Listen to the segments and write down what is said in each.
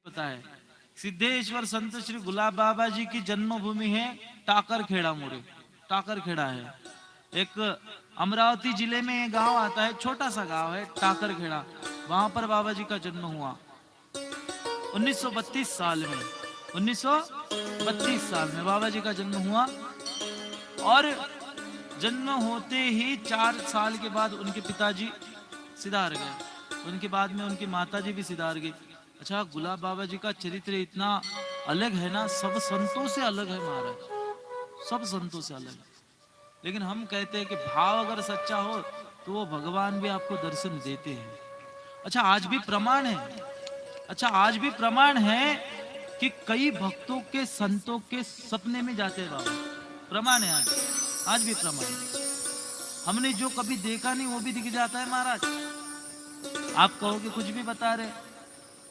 होता है। सिद्धेश्वर संत श्री गुलाब बाबा जी की जन्मभूमि है टाकर खेड़ा मोड़े, टाकर खेड़ा है। एक अमरावती जिले में एक गांव आता है, छोटा सा गांव है टाकर खेड़ा, वहां पर बाबा जी का जन्म हुआ 1932 साल में। 1932 साल में बाबा जी का जन्म हुआ और जन्म होते ही 4 साल के बाद उनके पिताजी सिधार गए। उनके बाद में उनकी माताजी भी सिधार गई। अच्छा, गुलाब बाबा जी का चरित्र इतना अलग है ना, सब संतों से अलग है महाराज, सब संतों से अलग है। लेकिन हम कहते हैं कि भाव अगर सच्चा हो तो वो भगवान भी आपको दर्शन देते हैं। अच्छा, आज भी प्रमाण है, अच्छा आज भी प्रमाण है कि कई भक्तों के संतों के सपने में जाते हैं बाबा, प्रमाण है आज भी प्रमाण है। हमने जो कभी देखा नहीं वो भी दिख जाता है महाराज। आप कहोगे कुछ भी बता रहे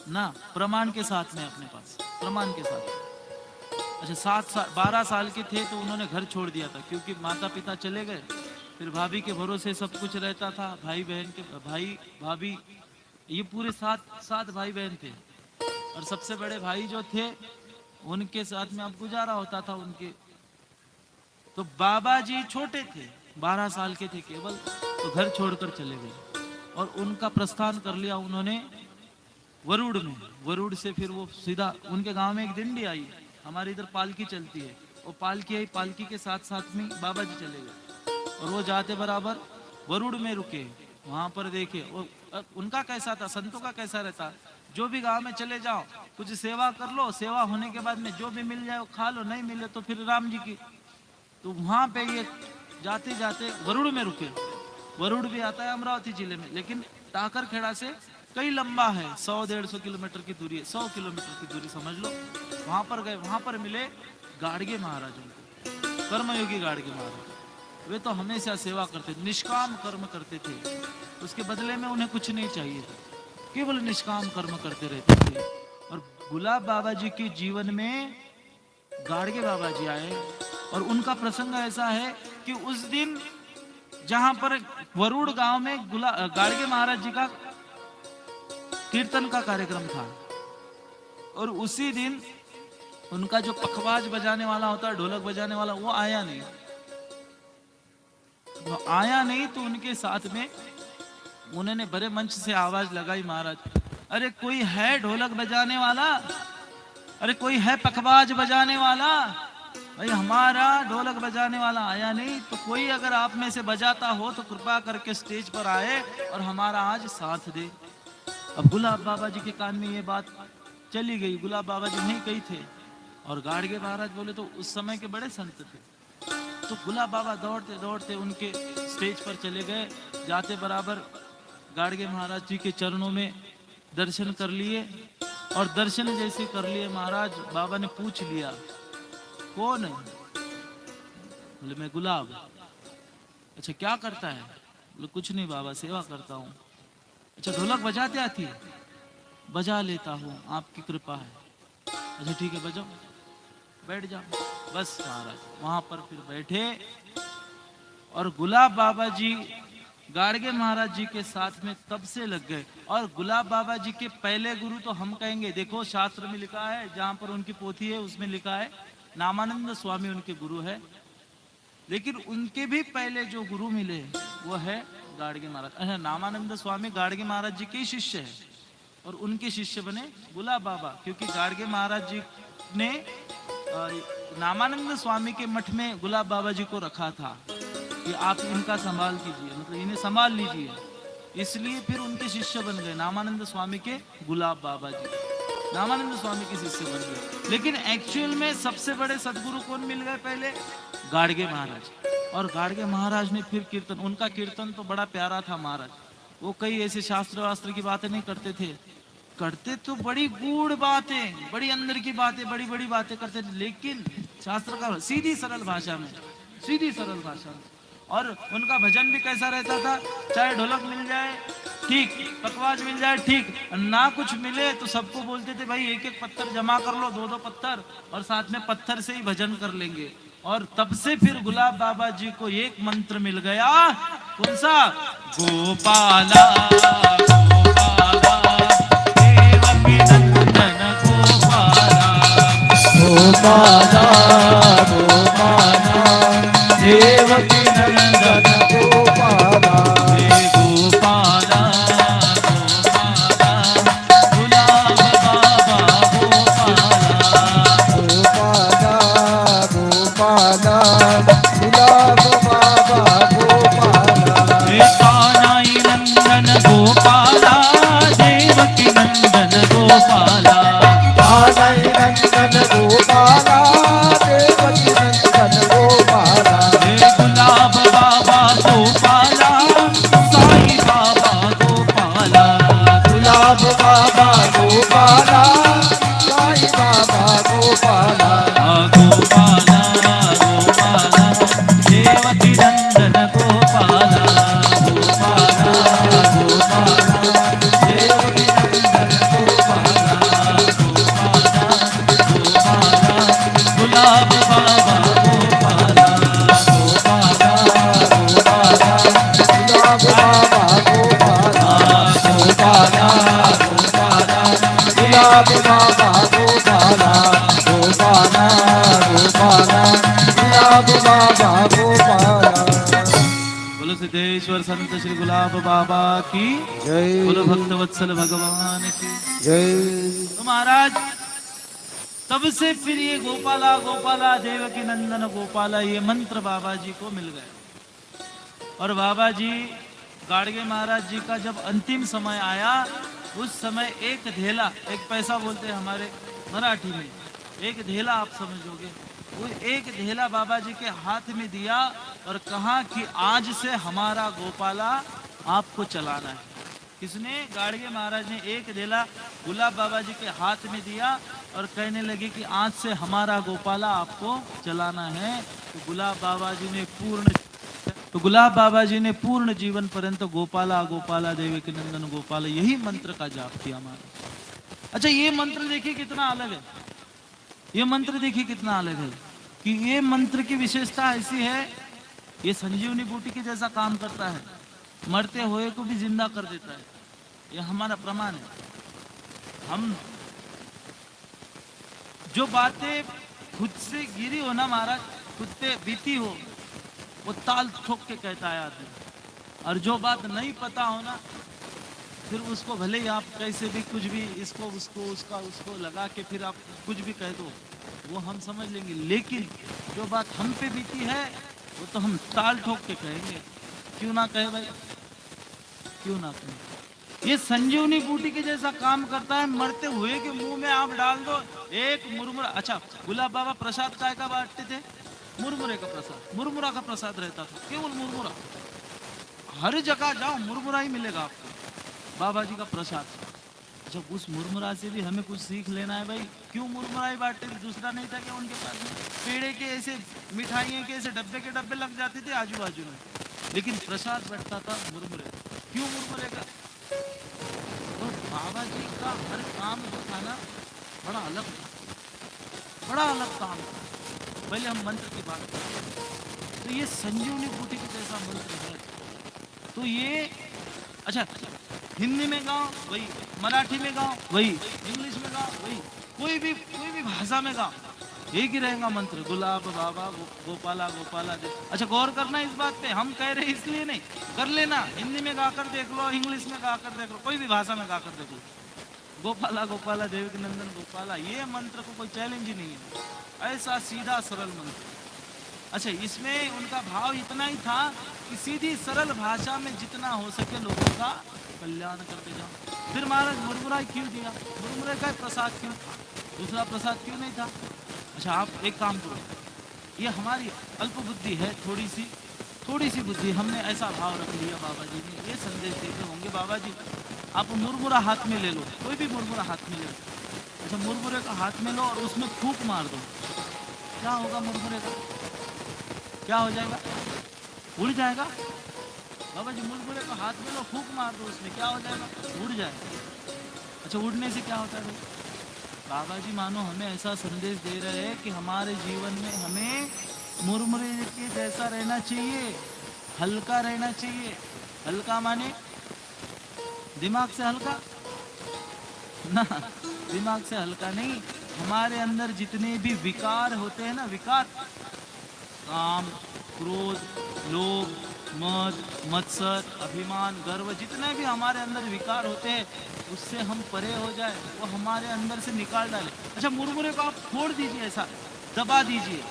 ना, प्रमाण के साथ में अपने पास, प्रमाण के साथ। अच्छा, 12 साल के थे तो उन्होंने घर छोड़ दिया था, क्योंकि माता पिता चले गए, फिर भाभी के भरोसे सब कुछ रहता था। भाई बहन के भाई भाभी ये पूरे 7 भाई बहन थे, और सबसे बड़े भाई जो थे उनके साथ में अब गुजारा होता था उनके। तो बाबा जी छोटे थे, 12 साल के थे केवल, तो घर छोड़कर चले गए और उनका प्रस्थान कर लिया उन्होंने वरुड़ में। वरुड़ से फिर वो सीधा उनके गांव में एक दिंडी आई, हमारे इधर पालकी चलती है, वो पालकी आई, पालकी के साथ साथ में बाबा जी चले गए और वो जाते बराबर वरुड़ में रुके। वहां पर देखे वो उनका कैसा था, संतों का कैसा रहता, जो भी गांव में चले जाओ कुछ सेवा कर लो, सेवा होने के बाद में जो भी मिल जाए वो खा लो, नहीं मिले तो फिर राम जी की। तो वहां पे ये जाते जाते वरुड़ में रुके। वरुड़ भी आता है अमरावती जिले में, लेकिन टाकर खेड़ा से कई लंबा है, 100-150 किलोमीटर की दूरी है, 100 किलोमीटर की दूरी समझ लो। वहां पर गए, वहां पर मिले गाड़गे महाराज उनको, कर्मयोगी गाड़गे महाराज। वे तो हमेशा सेवा करते, निष्काम कर्म करते थे, उसके बदले में उन्हें कुछ नहीं चाहिए था, केवल निष्काम कर्म करते रहते थे। और गुलाब बाबा जी के जीवन में गाड़गे बाबा जी आए और उनका प्रसंग ऐसा है कि उस दिन जहां पर वरुड़ गांव में गाड़गे महाराज जी का कीर्तन का कार्यक्रम था, और उसी दिन उनका जो पखवाज बजाने वाला होता है, ढोलक बजाने वाला, वो आया नहीं। वो आया नहीं तो उनके साथ में उन्होंने बड़े मंच से आवाज लगाई, महाराज अरे कोई है ढोलक बजाने वाला, अरे कोई है पखवाज बजाने वाला। भाई हमारा ढोलक बजाने वाला आया नहीं, तो कोई अगर आप में से बजाता हो तो कृपा करके स्टेज पर आए और हमारा आज साथ दे। अब गुलाब बाबा जी के कान में ये बात चली गई, गुलाब बाबा जी वहीं कहीं थे, और गाड़गे महाराज बोले तो उस समय के बड़े संत थे। तो गुलाब बाबा दौड़ते दौड़ते उनके स्टेज पर चले गए, जाते बराबर गाड़गे महाराज जी के चरणों में दर्शन कर लिए, और दर्शन जैसे कर लिए महाराज बाबा ने पूछ लिया कौन है? बोले मैं गुलाब। अच्छा क्या करता है? बोले कुछ नहीं बाबा, सेवा करता हूँ। अच्छा ढोलक बजाते आती है? बजा लेता हूँ, आपकी कृपा है। अच्छा ठीक है बजाओ, बैठ जाओ। बस महाराज वहां पर फिर बैठे, और गुलाब बाबा जी गाड़गे महाराज जी के साथ में तब से लग गए। और गुलाब बाबा जी के पहले गुरु तो हम कहेंगे, देखो शास्त्र में लिखा है, जहां पर उनकी पोथी है उसमें लिखा है नामानंद स्वामी उनके गुरु है, लेकिन उनके भी पहले जो गुरु मिले वो है गाड़गे महाराज। अच्छा, नामानंद स्वामी गाड़गे महाराज जी के शिष्य है, और उनके शिष्य बने गुलाब बाबा, क्योंकि गाड़गे महाराज जी ने नामानंद स्वामी के मठ में गुलाब बाबा जी को रखा था कि आप इनका संभाल कीजिए, मतलब इन्हें संभाल लीजिए, इसलिए फिर उनके शिष्य बन गए नामानंद स्वामी के गुलाब बाबा जी, नामानंद स्वामी के शिष्य बन गए। लेकिन एक्चुअल में सबसे बड़े सदगुरु कौन मिल गए? पहले गाड़गे महाराज। और गाड़गे महाराज ने फिर कीर्तन, उनका कीर्तन तो बड़ा प्यारा था महाराज, वो कई ऐसे शास्त्र वास्त्र की बातें नहीं करते थे, करते तो बड़ी गूढ़ बातें, बड़ी अंदर की बातें, बड़ी बड़ी बातें करते थे, लेकिन शास्त्र का सीधी सरल भाषा में, सीधी सरल भाषा में। और उनका भजन भी कैसा रहता था, चाहे ढोलक मिल जाए ठीक, पखवाज मिल जाए ठीक, ना कुछ मिले तो सबको बोलते थे भाई एक एक पत्थर जमा कर लो, 2-2 पत्थर, और साथ में पत्थर से ही भजन कर लेंगे। और तब से फिर गुलाब बाबा जी को एक मंत्र मिल गया, कौन सा? गोपाला गोपाला देवकी नंदन गोपाला गोपाला देवकी नंदन गोपाला हे गोपाला गोपाला गुलाब बाबा गोपाला गोपाला गुलाब बाबा गोपाला हे कान्हाई नंदन गोपाला देवकी नंदन गोपाला कान्हाई नंदन गोपाला देवकी नंदन गोपाला हे गुलाब बाबा गोपाला साई बाबा गोपाला गुलाब बाबा गोपाला साई बाबा गोपाला गोपाला गोपाला देवकी नंदन गोपाला गोपाला गोपाला देवकी नंदन गोपाला गोपाला गोपाला गुलाब बाबा गोपाला गोपाला गोपाला गुलाब बाबा गोपाला गोपाला गोपाला गुलाब बाबा गोपाला गोपाला गोपाला गुलाब बाबा गोपाला बोलो सिद्धेश्वर संत श्री गुलाब बाबा की जय बोलो भक्त वत्सल भगवान की जय तो महाराज तब से फिर ये गोपाला गोपाला देवकी नंदन गोपाला ये मंत्र बाबा जी को मिल गए और बाबा जी गाड़गे महाराज जी का जब अंतिम समय आया उस समय एक धेला, एक पैसा बोलते हैं हमारे मराठी में, एक धेला आप समझोगे, वो एक धेला बाबा जी के हाथ में दिया और कहा कि आज से हमारा गोपाला आपको चलाना है। किसने? गाड़गे महाराज ने एक धेला गुलाब बाबा जी के हाथ में दिया और कहने लगे कि आज से हमारा गोपाला आपको चलाना है। तो गुलाब बाबा जी ने पूर्ण जीवन पर्यंत गोपाला गोपाला देवकी नंदन गोपाला यही मंत्र का जाप किया हमारा। अच्छा, ये मंत्र देखिए कितना अलग है, ये मंत्र देखिए कितना अलग है कि ये मंत्र की विशेषता ऐसी है, ये संजीवनी बूटी के जैसा काम करता है, मरते हुए को भी जिंदा कर देता है। ये हमारा प्रमाण है। हम जो बातें खुद से गिरी हो ना महाराज, खुद पे बीती हो, वो ताल ठोक के कहता है आदमी, और जो बात नहीं पता हो ना, फिर उसको भले ही आप कैसे भी कुछ भी इसको उसको उसका उसको लगा के फिर आप कुछ भी कह दो, वो हम समझ लेंगे, लेकिन जो बात हम पे बीती है वो तो हम ताल ठोक के कहेंगे। क्यों ना कहे भाई, क्यों ना कहे। ये संजीवनी बूटी के जैसा काम करता है। मरते हुए के मुंह में आप डाल दो एक मुरमुरा। अच्छा, गुलाब बाबा प्रसाद काय का बांटते थे? मुरमुरे का प्रसाद, मुरमुरा का प्रसाद रहता था, केवल मुरमुरा। हर जगह जाओ मुरमुरा ही मिलेगा आपको, बाबा जी का प्रसाद। अच्छा, उस मुरमुरा से भी हमें कुछ सीख लेना है भाई। क्यों मुरमुरा ही बांटते थे? दूसरा नहीं था क्या उनके पास में? पेड़े के ऐसे मिठाइयों के ऐसे डब्बे के डब्बे लग जाते थे आजू बाजू में, लेकिन प्रसाद बैठता था मुरमुरे। क्यों मुरमुरे का? तो बाबा जी का हर काम जो था ना बड़ा अलग था, बड़ा अलग काम था। पहले हम मंत्र की बात करें तो ये संजीवनी बूटी के जैसा मंत्र है। तो ये अच्छा, हिंदी में गाओ वही, मराठी में गाओ वही, इंग्लिश में गाओ वही, कोई भी भाषा में गाओ, एक ही रहेगा मंत्र, गुलाब बाबा गोपाला गोपाला दे। अच्छा, गौर करना इस बात पे, हम कह रहे इसलिए नहीं, कर लेना, हिंदी में गाकर देख लो, इंग्लिश में गाकर देख लो, कोई भी भाषा में गाकर देख लो, गोपाला गोपाला देवकी नंदन गोपाला, ये मंत्र को कोई चैलेंज ही नहीं है, ऐसा सीधा सरल मंत्र। अच्छा, इसमें उनका भाव इतना ही था कि सीधी सरल भाषा में जितना हो सके लोगों का कल्याण करते जाओ। फिर महाराज मुरमुरा क्यों दिया? मुरमुरे का प्रसाद क्यों? दूसरा प्रसाद क्यों नहीं था? अच्छा, आप एक काम करो, ये हमारी अल्प बुद्धि है, थोड़ी सी बुद्धि, हमने ऐसा भाव रख लिया। बाबा जी ने ये संदेश देते होंगे, बाबा जी आप मुरमुरा हाथ में ले लो, कोई भी मुरमुरा हाथ में ले लो। अच्छा, मुरमुरे का हाथ में लो और उसमें फूंक मार दो, क्या होगा? मुरमुरे का क्या हो जाएगा? उड़ जाएगा। बाबा जी मुरमुरे को हाथ में लो, फूंक मार दो उसमें, क्या हो जाएगा? उड़ जाएगा। अच्छा, उड़ने से क्या होता है? बाबा जी मानो हमें ऐसा संदेश दे रहे हैं कि हमारे जीवन में हमें मुरमुरे के जैसा रहना चाहिए, हल्का रहना चाहिए। हल्का माने दिमाग से हल्का ना, दिमाग से हल्का नहीं। हमारे अंदर जितने भी विकार होते हैं ना, विकार, काम, क्रोध, लोभ, मद, मत्सर, अभिमान, गर्व, जितने भी हमारे अंदर विकार होते हैं, उससे हम परे हो जाए, वो हमारे अंदर से निकाल डाले। अच्छा, मुरमुरे को आप फोड़ दीजिए, ऐसा दबा दीजिए,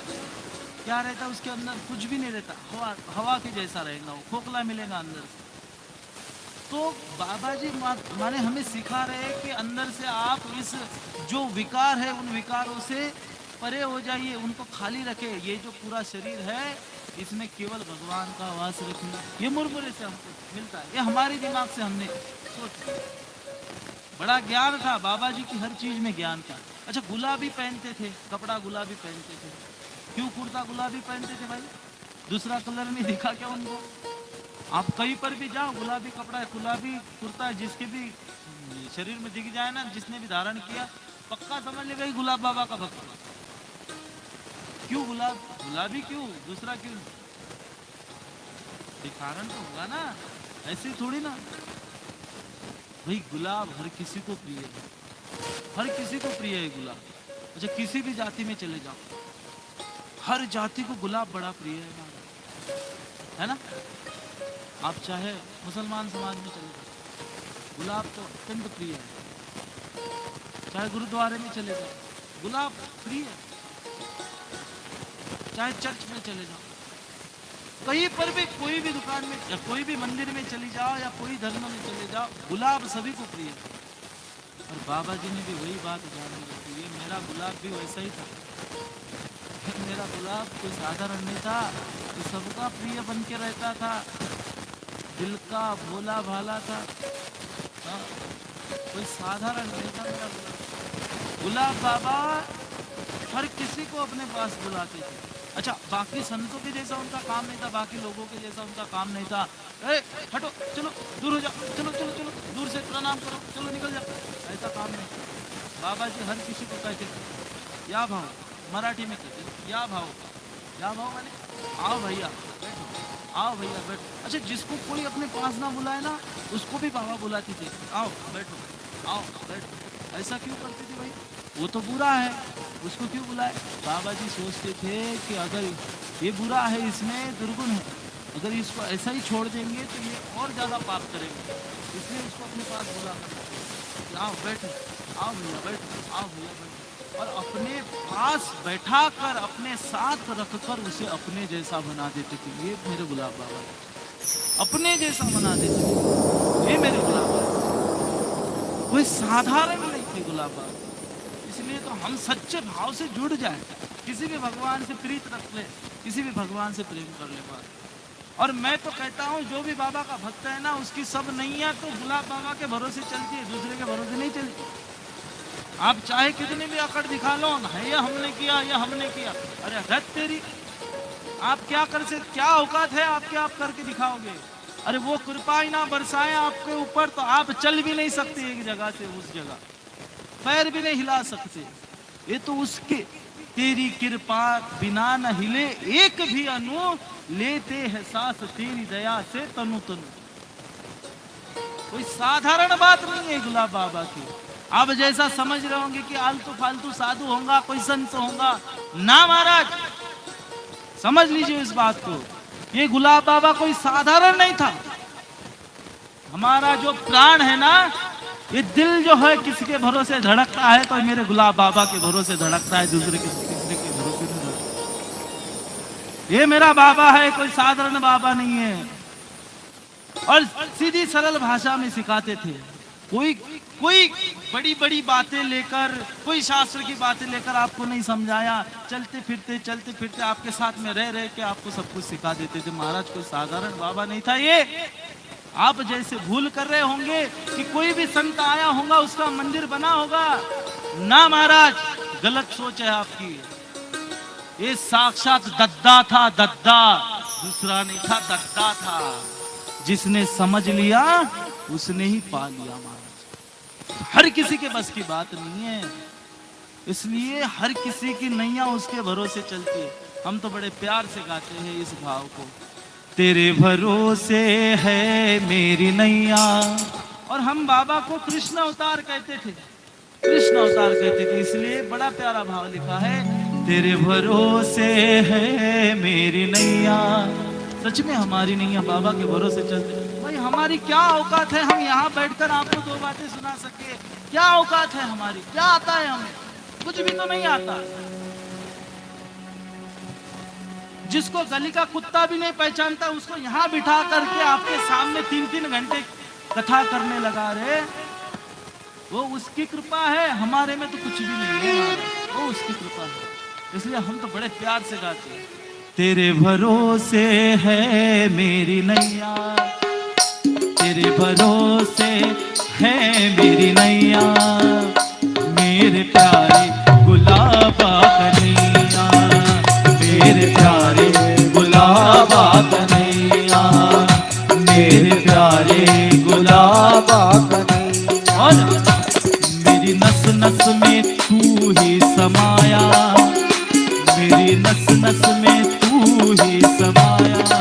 क्या रहता है उसके अंदर? कुछ भी नहीं रहता, हवा हवा के जैसा रहेगा, वो खोखला मिलेगा अंदर से। तो बाबा जी माने हमें सिखा रहे हैं कि अंदर से आप इस जो विकार है, उन विकारों से परे हो जाइए, उनको खाली रखे। ये जो पूरा शरीर है, इसमें केवल भगवान का वास रखना। ये मुरमुरे से हमको मिलता है, ये हमारे दिमाग से हमने सोच लिया। बड़ा ज्ञान था बाबा जी की, हर चीज में ज्ञान था। अच्छा, गुलाबी पहनते थे, कपड़ा गुलाबी पहनते थे, क्यों कुर्ता गुलाबी पहनते थे भाई? दूसरा कलर नहीं दिखा क्या उनको? आप कहीं पर भी जाओ, गुलाबी कपड़ा, गुलाबी कुर्ता, जिसके भी शरीर में दिख जाए ना, जिसने भी धारण किया, पक्का समझ लेगा गुलाब बाबा का भक्त है। क्यों गुलाबी क्यों, दूसरा क्यों? कारण तो होगा ना, ऐसे थोड़ी ना भाई। गुलाब हर किसी को प्रिय है, हर किसी को प्रिय है गुलाब। अच्छा, किसी भी जाति में चले जाओ, हर जाति को गुलाब बड़ा प्रिय है ना? आप चाहे मुसलमान समाज में चले जाओ, गुलाब तो अत्यंत प्रिय है। चाहे गुरुद्वारे में चले जाओ, गुलाब प्रिय है। चाहे चर्च में चले जाओ, कहीं पर भी, कोई भी दुकान में या कोई भी मंदिर में चली जाओ या कोई धर्म में चले जाओ, गुलाब सभी को प्रिय है। और बाबा जी ने भी वही बात जानी रखी। ये मेरा गुलाब भी वैसा ही था। मेरा गुलाब कोई साधारण नहीं था, ये सबका प्रिय बन के रहता था, दिल का भोला भाला था। हाँ, कोई साधारण नहीं था मेरा गुलाब। गुलाब बाबा हर किसी को अपने पास बुलाते थे। अच्छा, बाकी संतों के जैसा उनका काम नहीं था, बाकी लोगों के जैसा उनका काम नहीं था। ए, हटो, चलो दूर हो जाओ, चलो चलो चलो, दूर से प्रणाम करो, चलो निकल जाओ, ऐसा काम नहीं था। बाबा जी हर किसी को कहते थे या भाव, मराठी में कहते थे या भाव। या भाव माने आओ भैया बैठो, आओ भैया बैठो। अच्छा, जिसको कोई अपने पास ना बुलाए ना, उसको भी बाबा बुलाते थे, आओ बैठो, आओ बैठो। ऐसा क्यों करते थे भाई? वो तो बुरा है, उसको क्यों बुलाए? बाबा जी सोचते थे कि अगर ये बुरा है, इसमें दुर्गुण है, अगर इसको ऐसा ही छोड़ देंगे तो ये और ज़्यादा पाप करेंगे, इसलिए उसको अपने पास बुला कर आओ बैठो, आओ भैया बैठो, आओ भैया बैठो, और अपने पास बैठा कर, अपने साथ रखकर उसे अपने जैसा बना देते थे। ये मेरे गुलाब बाबा अपने जैसा बना देते थे, ये मेरे गुलाब बाबा कोई साधारण नहीं थे गुलाब बाबा। इसलिए तो हम सच्चे भाव से जुड़ जाए, किसी भी भगवान से प्रीत रख ले, किसी भी भगवान से प्रेम कर ले बात। और मैं तो कहता हूँ, जो भी बाबा का भक्त है ना, उसकी सब नैया तो गुलाब बाबा के भरोसे चलती है, दूसरे के भरोसे नहीं चलती। आप चाहे कितनी भी अकड़ दिखा लो, ये हमने किया, ये हमने किया, अरे रत तेरी, आप क्या कर सकते, क्या औकात है आपके, आप करके दिखाओगे? अरे वो कृपा ही ना बरसाए आपके ऊपर तो आप चल भी नहीं सकते एक जगह से उस जगह, पैर भी नहीं हिला सकते। ये तो उसके, तेरी कृपा बिना न हिले एक भी अनु, लेते हैं सांस तेरी दया से तनु तनु। कोई साधारण बात नहीं है गुलाब बाबा की। आप जैसा समझ रहे होंगे कि आलतू फालतू साधु होगा, कोई संत होगा, ना महाराज, समझ लीजिए इस बात को। ये गुलाब बाबा कोई साधारण नहीं था। हमारा जो प्राण है ना, ये दिल जो है किसी के भरोसे धड़कता है तो मेरे गुलाब बाबा के भरोसे धड़कता है, दूसरे के भरोसे नहीं धड़कता। ये मेरा बाबा है, कोई साधारण बाबा नहीं है। और सीधी सरल भाषा में सिखाते थे। कोई बड़ी बड़ी बातें लेकर, कोई शास्त्र की बातें लेकर आपको नहीं समझाया। चलते फिरते आपके साथ में रह के आपको सब कुछ सिखा देते थे। महाराज कोई साधारण बाबा नहीं था ये। आप जैसे भूल कर रहे होंगे कि कोई भी संत आया होगा, उसका मंदिर बना होगा, ना महाराज, गलत सोच है आपकी। ये साक्षात दद्दा था, दद्दा, दूसरा नहीं था, दद्दा था। जिसने समझ लिया उसने ही पा लिया महाराज। हर किसी के बस की बात नहीं है, इसलिए हर किसी की नैया उसके भरोसे चलती है। हम तो बड़े प्यार से गाते हैं इस भाव को, तेरे भरोसे है मेरी नैया। और हम बाबा को कृष्ण अवतार कहते थे। कृष्ण अवतार कहते थे, इसलिए बड़ा प्यारा भाव लिखा है, तेरे भरोसे है मेरी नैया। सच में हमारी नैया बाबा के भरोसे चलते। भाई हमारी क्या औकात है, हम यहाँ बैठकर आपको दो बातें सुना सके? क्या औकात है हमारी? क्या आता है हमें? कुछ भी तो नहीं आता। जिसको गली का कुत्ता भी नहीं पहचानता, उसको यहाँ बिठा करके आपके सामने 3-3 घंटे कथा करने लगा रहे, वो उसकी कृपा है। हमारे में तो कुछ भी नहीं है, वो उसकी कृपा है। इसलिए हम तो बड़े प्यार से गाते हैं, तेरे भरोसे है मेरी नैया, तेरे भरोसे है मेरी नैया, मेरे प्यारे गुलाबा कन्हैया, मेरे प्यारे गुलाबा कन्हैया, मेरे प्यारे गुलाबा कन्हैया। और मेरी नस नस में तू ही समाया, मेरी नस नस में तू ही समाया,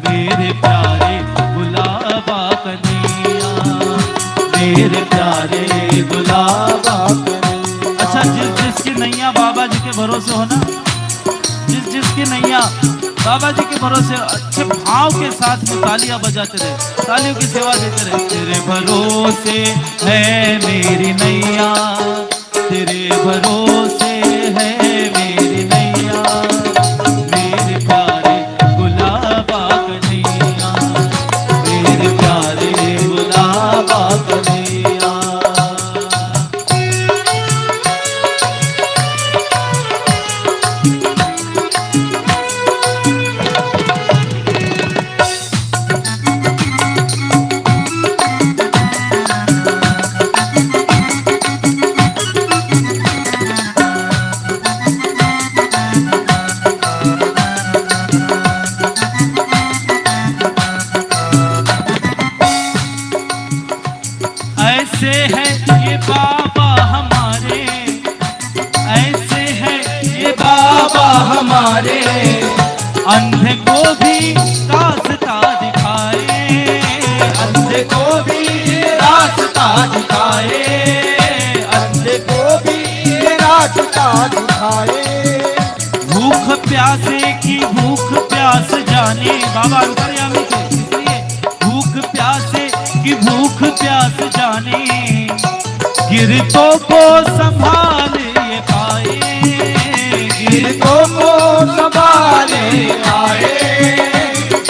मेरे प्यारे गुलाबा कन्हैया, मेरे प्यारे गुलाबा कन्हैया। अच्छा, जिसकी नैया बाबा जी के भरोसे हो ना, जिसकी नैया बाबा जी के भरोसे, अच्छे भाव के साथ में तालियां बजाते रहे, तालियों की सेवा देते रहे। तेरे भरोसे है मेरी नैया, तेरे भरोसे है मेरी नैया, मेरे प्यारे गुलाबा कन्हैया, मेरे प्यारे गुलाबा कन्हैया। ऐसे है ये बाबा हमारे, ऐसे है ये बाबा हमारे, अंधे को भी रास्ता दिखाए, अंधे को भी रास्ता दिखाए, अंधे को भी रास्ता दिखाए। भूख प्यासे की भूख प्यास जाने, बाबा अंतर्यामी थे, इसलिए भूख प्यासे की भूख प्यास जाने, गिरतों को संभाले पाए, गिरतों को संभाले पाए,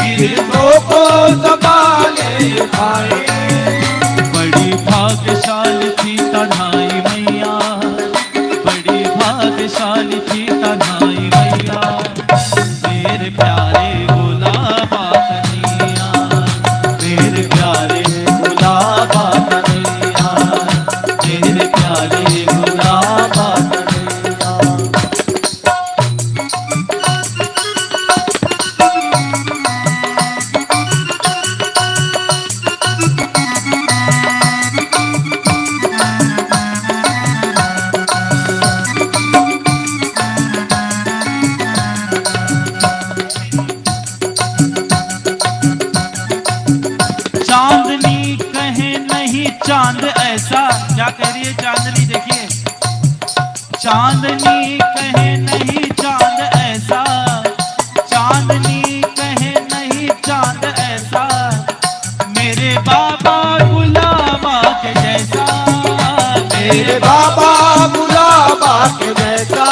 गिरतों को संभाले पाए। बड़ी भाग्यशाली थी तन्हाई मैया, बड़ी भाग्यशाली थी तन्हाई मैया, मेरे प्यारे गुलाबा कन्हैया, मेरे प्यारे गुलाबा कन्हैया, मेरे प्यारे गुलाबा कन्हैया। चांदनी कहे नहीं चांद ऐसा, क्या कह रही है चांदनी? देखिए, चांदनी कहे नहीं चांद ऐसा, चांदनी कहे नहीं चांद ऐसा, मेरे बाबा गुलाबा के जैसा, मेरे बाबा गुलाबा के जैसा,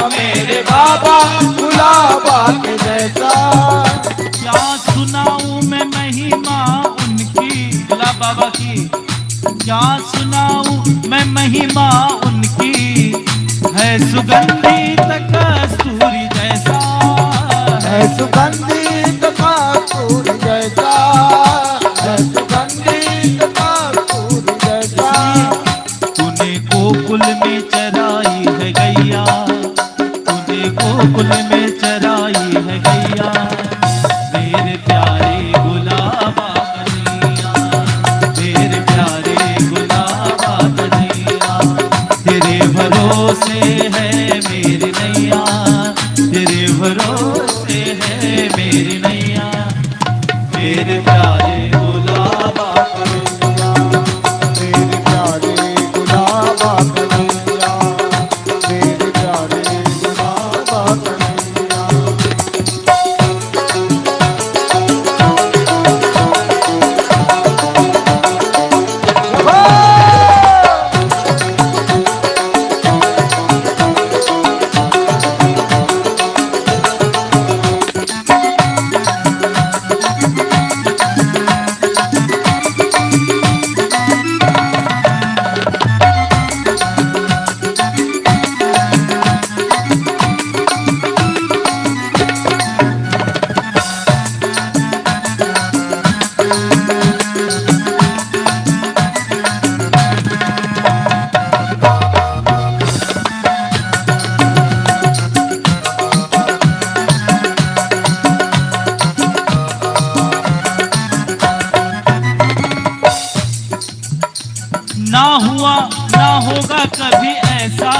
मेरे बाबा गुलाबा के जैसा। क्या सुनाऊं मैं महिमा उनकी, गुलाब बाबा की, क्या सुनाऊं मैं महिमा उनकी, है सुगंधित कस्तूरी जैसा, है सुगंधित कस्तूरी जैसा, है सुगंधित कस्तूरी जैसा। तूने गोकुल में चराई है गैया, तूने गोकुल में चराई है गैया, मेरे प्यारे गुलाबा कन्हैया, मेरे प्यारे गुलाबा कन्हैया, तेरे भरोसे है मेरी नैया, तेरे भरोसे है मेरी नैया, मेरे प्यारे गुलाबा कन्हैया, मेरे प्यारे गुलाबा होगा कभी ऐसा,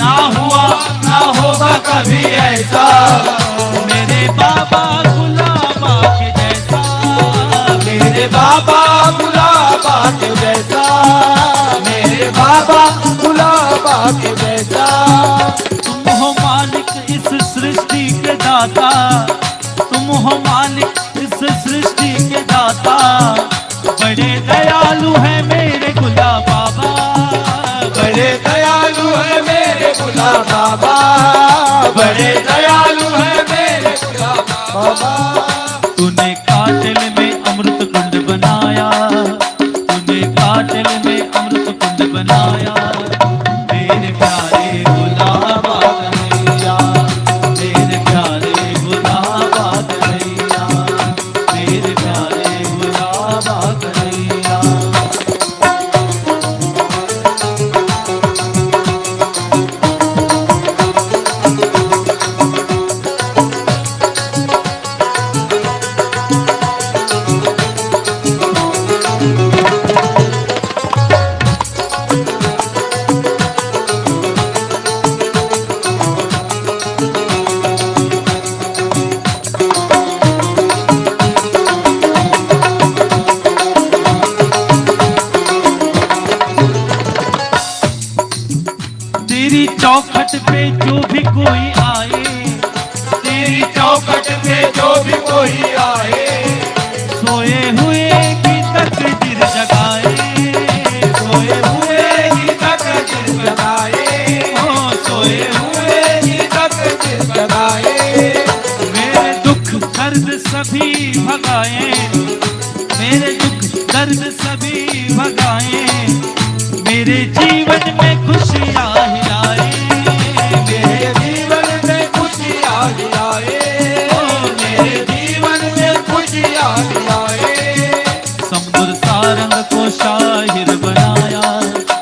ना हुआ ना होगा कभी ऐसा मेरे बाबा गुलाबा के जैसा, मेरे बाबा गुलाबा के जैसा, मेरे बाबा गुलाबा के जैसा। तुम हो मालिक इस सृष्टि के दाता, तुम हो मालिक इस सृष्टि के दाता, बड़े दयालु है मेरे गुलाब बाबा, बड़े दयालु है मेरे गुलाब बाबा, बड़े दयालु है मेरे गुलाब बाबा। तूने कातिल में अमृत कुंड बनाया, तूने कातिल में अमृत कुंड बनाया, मेरे प्यारे गुलाबा कन्हैया, मेरे प्यारे गुलाबा कन्हैया, मेरे प्यारे गुलाबा कन्हैया। तेरी चौखट पे जो भी कोई आए, तेरी चौखट पे जो भी कोई आए, सोए हुए की तकदीर जगाए, सोए हुए की तकदीर जगाए, ओ सोए हुए की तकदीर जगाए। मेरे दुख दर्द सभी भगाए, मेरे दुख दर्द सभी भगाए, मेरे जीवन में खुशियाँ हिलाए, मेरे जीवन में खुशियाँ लाए, मेरे जीवन में खुशियाँ लाए। समुद्र सारंग को शाहिर बनाया,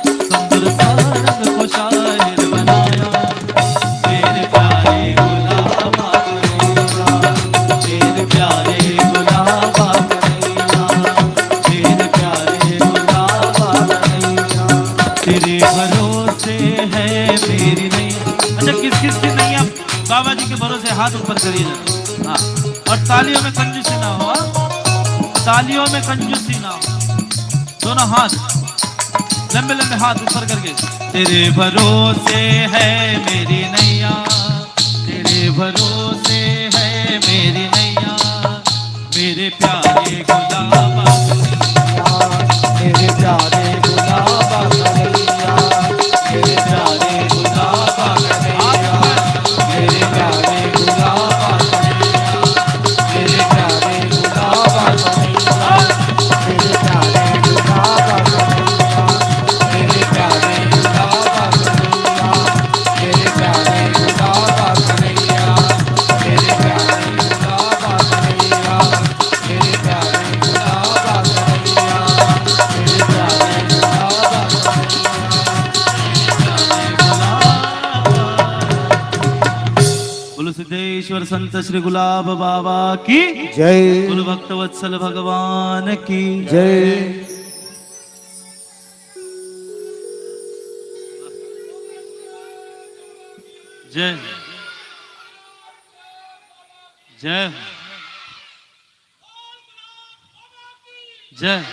समुद्र सारंग को शाहिर बनाया, मेरे प्यारे गुलाबा कन्हैया, मेरे प्यारे गुलाबा कन्हैया, मेरे प्यारे गुलाबा कन्हैया। तेरे भरोसे है मेरी नैया। अच्छा, किस किस की नैया बाबा जी के भरोसे? हाथ ऊपर करिए जरा। हाँ, और तालियों में कंजूसी ना हो, तालियों में कंजूसी ना हो, दोनों हाथ लंबे लंबे हाथ ऊपर करके। तेरे भरोसे है मेरी नैया, तेरे भरोसे है मेरी नैया, मेरे प्यारे गुलाबा कन्हैया, मेरे प्यारे गुलाबा कन्हैया, मेरे प्यारे गुलाबा कन्हैया, मेरे प्यारे गुलाबा कन्हैया, मेरे प्यारे गुलाबा कन्हैया, मेरे प्यारे गुलाबा कन्हैया, मेरे प्यारे गुलाबा कन्हैया, मेरे प्यारे गुलाबा कन्हैया, मेरे प्यारे गुलाबा कन्हैया, मेरे प्यारे गुलाबा कन्हैया, मेरे प्यारे बोलो सिद्धेश्वर संत श्री गुलाब बाबा की जय, गुरु भक्त वत्सल भगवान की जय। जय जय जय।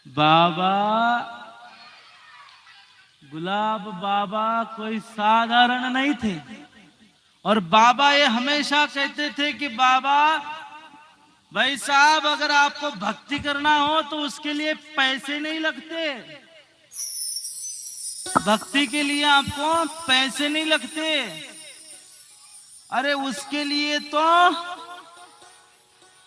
बाबा गुलाब बाबा कोई साधारण नहीं थे, और बाबा ये हमेशा कहते थे कि बाबा भाई साहब, अगर आपको भक्ति करना हो तो उसके लिए पैसे नहीं लगते, भक्ति के लिए आपको पैसे नहीं लगते, अरे उसके लिए तो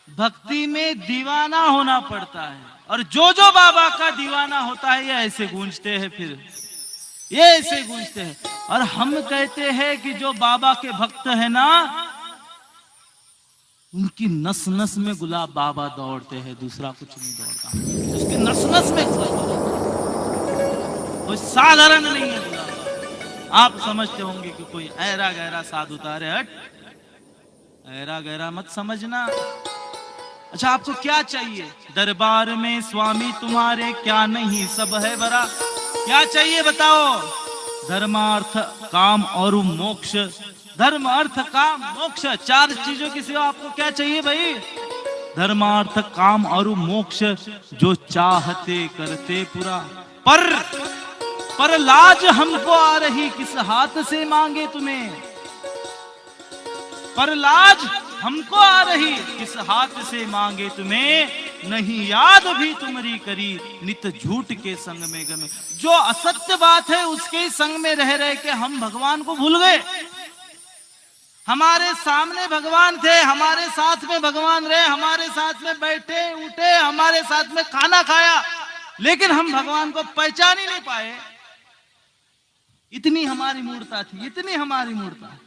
भक्ति में दीवाना होना पड़ता है। और जो जो बाबा का दीवाना होता है ये ऐसे गूंजते हैं, फिर ये ऐसे गूंजते हैं। और हम कहते हैं कि जो बाबा के भक्त है ना, उनकी नस नस में गुलाब बाबा दौड़ते हैं, दूसरा कुछ नहीं दौड़ता, उसकी नस नस में कोई साधारण नहीं है गुलाब। आप समझते होंगे कि कोई ऐरा गहरा साधु था, अरे हट, ऐरा गहरा मत समझना, अच्छा आपको क्या चाहिए? दरबार में स्वामी तुम्हारे क्या नहीं सब है भरा। क्या चाहिए बताओ? धर्मार्थ काम और मोक्ष। धर्म अर्थ काम मोक्ष, चार चीजों की सिवा आपको क्या चाहिए भाई? धर्मार्थ काम और मोक्ष जो चाहते करते पूरा। पर लाज हमको आ रही किस हाथ से मांगे तुम्हें। पर लाज हमको आ रही किस हाथ से मांगे तुम्हें। नहीं याद भी तुम्हारी करी नित झूठ के संग में गमे। जो असत्य बात है उसके संग में रह रहे के हम भगवान को भूल गए। हमारे सामने भगवान थे, हमारे साथ में भगवान रहे, हमारे साथ में बैठे उठे, हमारे साथ में खाना खाया, लेकिन हम भगवान को पहचान ही नहीं पाए। इतनी हमारी मूर्ता थी, इतनी हमारी मूर्ता।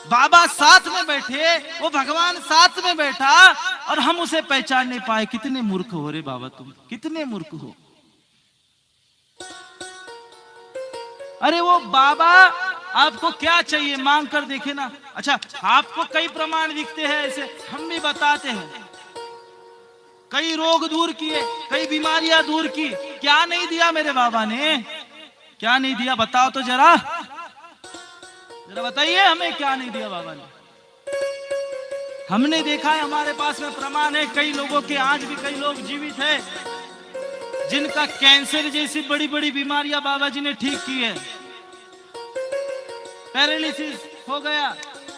बाबा साथ में बैठे, वो भगवान साथ में बैठा और हम उसे पहचान नहीं पाए। कितने मूर्ख हो रे बाबा तुम, कितने मूर्ख हो। अरे वो बाबा आपको क्या चाहिए मांग कर देखे ना। अच्छा आपको कई प्रमाण दिखते हैं ऐसे, हम भी बताते हैं। कई रोग दूर किए, कई बीमारियां दूर की। क्या नहीं दिया मेरे बाबा ने? क्या नहीं दिया बताओ तो जरा बताइए हमें, क्या नहीं दिया बाबा ने? हमने देखा है, हमारे पास में प्रमाण है। कई लोगों के आज भी कई लोग जीवित है जिनका कैंसर जैसी बड़ी बड़ी बीमारियां बाबा जी ने ठीक की है। पैरालिसिस हो गया,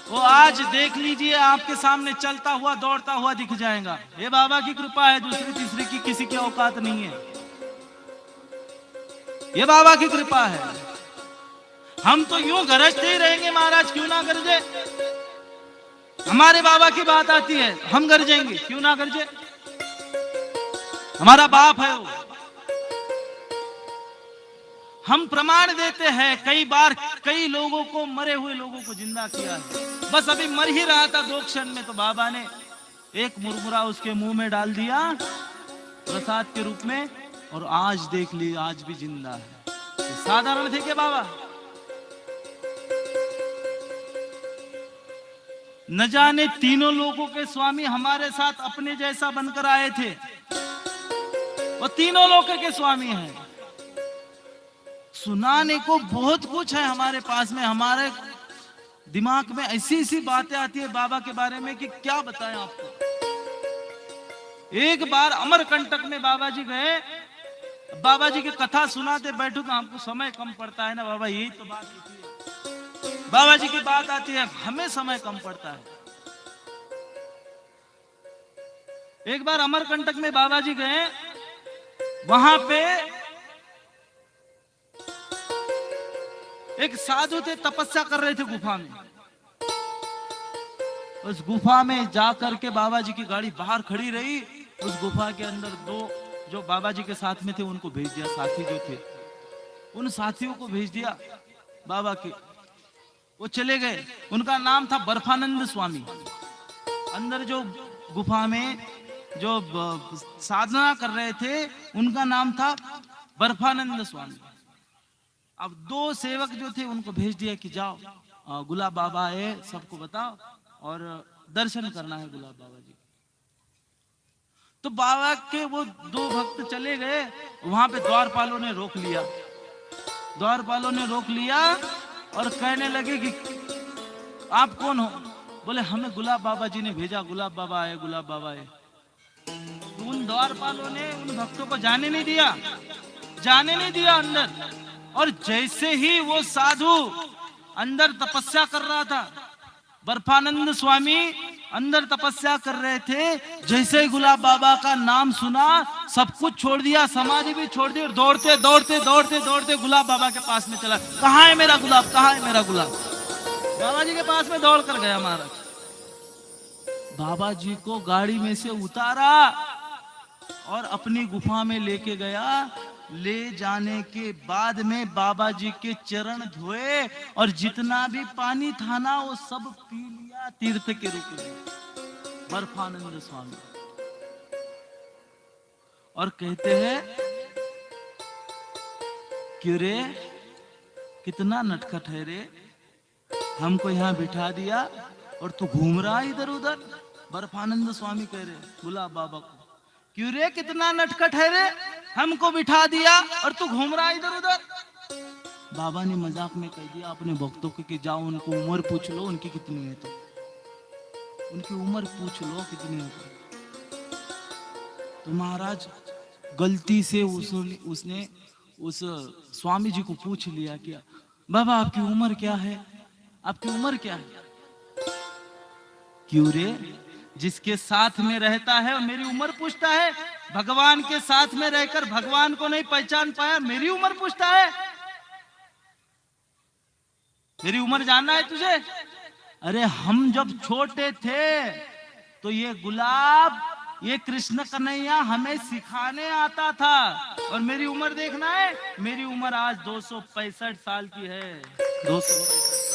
वो आज देख लीजिए आपके सामने चलता हुआ दौड़ता हुआ दिख जाएगा। ये बाबा की कृपा है, दूसरी तीसरी की किसी की औकात नहीं है। ये बाबा की कृपा है। हम तो यूं गरजते ही रहेंगे महाराज, क्यों ना गरजे। हमारे बाबा की बात आती है हम गरजेंगे, क्यों ना गरजे। हमारा बाप है वो। हम प्रमाण देते हैं, कई बार कई लोगों को, मरे हुए लोगों को जिंदा किया है। बस अभी मर ही रहा था 2 क्षण में, तो बाबा ने एक मुरमुरा उसके मुंह में डाल दिया प्रसाद के रूप में, और आज देख ली आज भी जिंदा है। साधारण थे क्या बाबा? न जाने तीनों लोगों के स्वामी हमारे साथ अपने जैसा बनकर आए थे। वो तीनों लोगों के स्वामी हैं। सुनाने को बहुत कुछ है हमारे पास में। हमारे दिमाग में ऐसी ऐसी बातें आती है बाबा के बारे में कि क्या बताएं आपको। एक बार अमरकंटक में बाबा जी गए, बाबा जी की कथा सुनाते बैठो तो हमको समय कम पड़ता है ना बाबा, यही तो बात होती है। बाबा जी की बात आती है, हमें समय कम पड़ता है। एक बार अमरकंटक में बाबा जी गए, वहां पे एक साधु थे, तपस्या कर रहे थे गुफा में। उस गुफा में जाकर के बाबा जी की गाड़ी बाहर खड़ी रही। उस गुफा के अंदर 2 जो बाबा जी के साथ में थे उनको भेज दिया, साथी जो थे उन साथियों को भेज दिया बाबा के। वो चले गए। उनका नाम था बर्फानंद स्वामी। अंदर जो गुफा में जो साधना कर रहे थे उनका नाम था बर्फानंद स्वामी। अब 2 सेवक जो थे उनको भेज दिया कि जाओ गुलाब बाबा है, सबको बताओ और दर्शन करना है गुलाब बाबा जी। तो बाबा के वो 2 भक्त चले गए। वहां पे द्वारपालों ने रोक लिया। द्वारपालों ने रोक लिया और कहने लगे कि आप कौन हो? बोले हमें गुलाब बाबा जी ने भेजा, गुलाब बाबा आए, गुलाब बाबा आए। तो उन द्वारपालों ने उन भक्तों को जाने नहीं दिया, जाने नहीं दिया अंदर। और जैसे ही वो साधु अंदर तपस्या कर रहा था, बर्फानंद स्वामी अंदर तपस्या कर रहे थे, जैसे ही गुलाब बाबा का नाम सुना सब कुछ छोड़ दिया, समाधि भी छोड़ दी और दौड़ते दौड़ते दौड़ते दौड़ते गुलाब बाबा के पास में चला। कहाँ है मेरा गुलाब, कहाँ है मेरा गुलाब? बाबा जी के पास में दौड़ कर गया महाराज। बाबा जी को गाड़ी में से उतारा और अपनी गुफा में लेके गया। ले जाने के बाद में बाबा जी के चरण धोए और जितना भी पानी था ना वो सब पी लिया तीर्थ के रूप में बर्फानंद स्वामी। और कहते हैं कि रे कितना नटखट है रे, हमको यहाँ बिठा दिया और तू घूम रहा इधर उधर। बर्फानंद स्वामी कह रहे गुलाब बाबा को, क्यों रे कितना नटखट है रे, हमको बिठा दिया और तू घूम रहा इधर उधर। बाबा ने मजाक में कह दिया अपने भक्तों को कि जाओ उनको उम्र पूछ लो उनकी कितनी है, तो उनकी उम्र पूछ लो कितनी है। तो महाराज गलती से उसने उस स्वामी जी को पूछ लिया कि बाबा आपकी उम्र क्या है, आपकी उम्र क्या है। क्यों रे, जिसके साथ में रहता है और मेरी उम्र पूछता है, भगवान के साथ में रहकर भगवान को नहीं पहचान पाया, मेरी उम्र पूछता है। मेरी उम्र जानना है तुझे? अरे हम जब छोटे थे तो ये गुलाब, ये कृष्ण कन्हैया हमें सिखाने आता था, और मेरी उम्र देखना है, मेरी उम्र आज 265 साल की है। 265